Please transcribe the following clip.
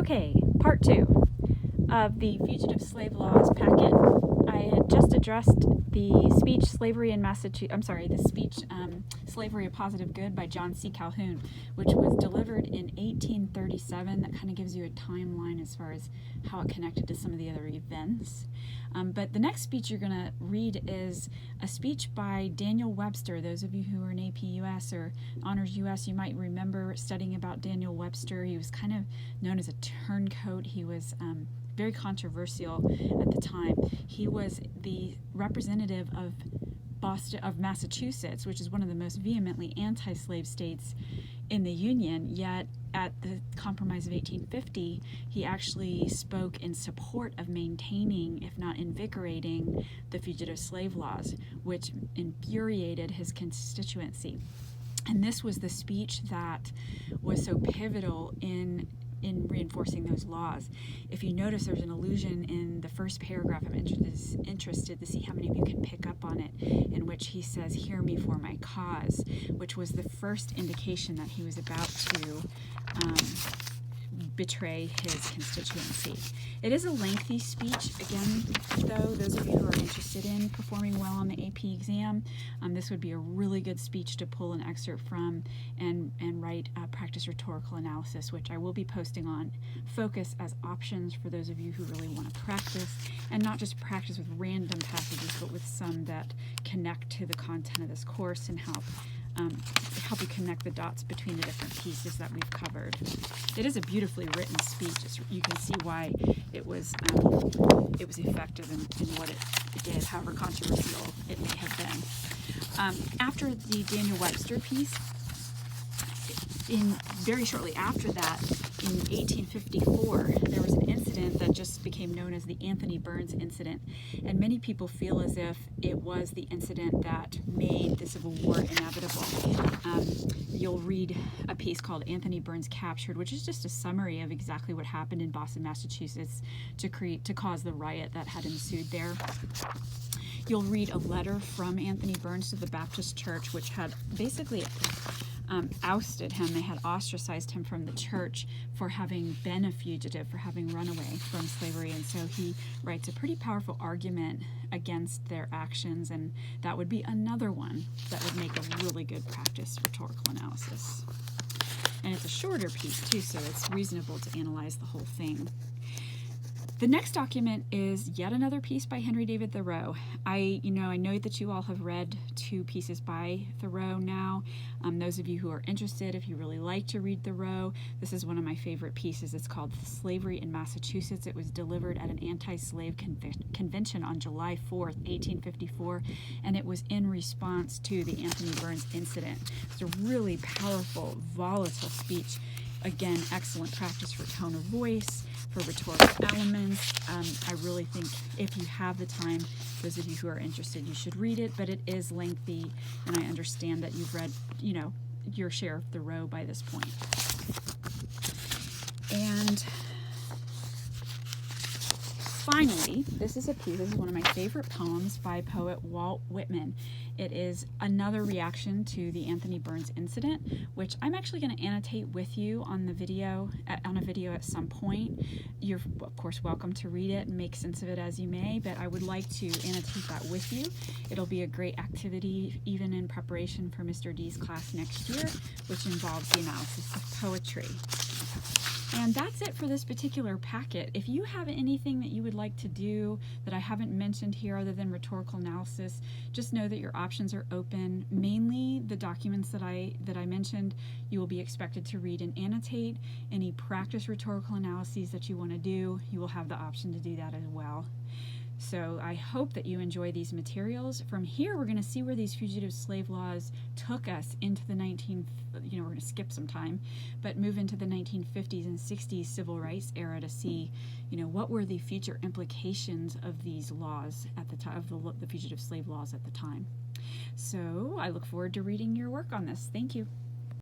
Okay, part 2 of the Fugitive Slave Laws packet. I had just addressed the speech Slavery in Massachusetts, Slavery a Positive Good by John C. Calhoun, which was delivered in 1837. That kind of gives you a timeline as far as how it connected to some of the other events. But the next speech you're going to read is a speech by Daniel Webster. Those of you who are in AP US or Honors US, you might remember studying about Daniel Webster. He was kind of known as a turncoat. He was very controversial at the time. He was the representative of Massachusetts, which is one of the most vehemently anti-slave states in the Union, yet at the Compromise of 1850, he actually spoke in support of maintaining, if not invigorating, the Fugitive Slave Laws, which infuriated his constituency. And this was the speech that was so pivotal in reinforcing those laws. If you notice, there's an allusion in the first paragraph. I'm interested to see how many of you can pick up on it, in which he says, "Hear me for my cause," which was the first indication that he was about to betray his constituency. It is a lengthy speech. Again, though, those of you who are interested in performing well on the AP exam, this would be a really good speech to pull an excerpt from and write practice rhetorical analysis, which I will be posting on Focus as options for those of you who really want to practice, and not just practice with random passages, but with some that connect to the content of this course and help you connect the dots between the different pieces that we've covered. It is a beautifully written speech. You can see why it was effective in what it did, however controversial it may have been. After the Daniel Webster piece, very shortly after that, in 1854, there was an incident that just became known as the Anthony Burns incident, and many people feel as if it was the incident that made the Civil War inevitable. You'll read a piece called Anthony Burns Captured, which is just a summary of exactly what happened in Boston, Massachusetts to cause the riot that had ensued there. You'll read a letter from Anthony Burns to the Baptist Church, which had basically ousted him. They had ostracized him from the church for having been a fugitive, for having run away from slavery, and so he writes a pretty powerful argument against their actions, and that would be another one that would make a really good practice rhetorical analysis. And it's a shorter piece too, so it's reasonable to analyze the whole thing. The next document is yet another piece by Henry David Thoreau. I know that you all have read 2 pieces by Thoreau now. Those of you who are interested, if you really like to read Thoreau, this is one of my favorite pieces. It's called Slavery in Massachusetts. It was delivered at an anti-slave convention on July 4th, 1854, and it was in response to the Anthony Burns incident. It's a really powerful, volatile speech. Again, excellent practice for tone of voice, for rhetorical elements. I really think if you have the time, those of you who are interested, you should read it, but it is lengthy, and I understand that you've read, your share of Thoreau by this point. And finally, this is one of my favorite poems by poet Walt Whitman. It is another reaction to the Anthony Burns incident, which I'm actually going to annotate with you on a video at some point. You're, of course, welcome to read it and make sense of it as you may, but I would like to annotate that with you. It'll be a great activity even in preparation for Mr. D's class next year, which involves the analysis of poetry. And that's it for this particular packet. If you have anything that you would like to do that I haven't mentioned here other than rhetorical analysis, just know that your options are open. Mainly the documents that I mentioned, you will be expected to read and annotate. Any practice rhetorical analyses that you want to do, you will have the option to do that as well. So I hope that you enjoy these materials. From here, we're going to see where these fugitive slave laws took us into the we're going to skip some time, but move into the 1950s and 60s civil rights era to see, what were the future implications of these laws at the time, of the fugitive slave laws at the time. So I look forward to reading your work on this. Thank you.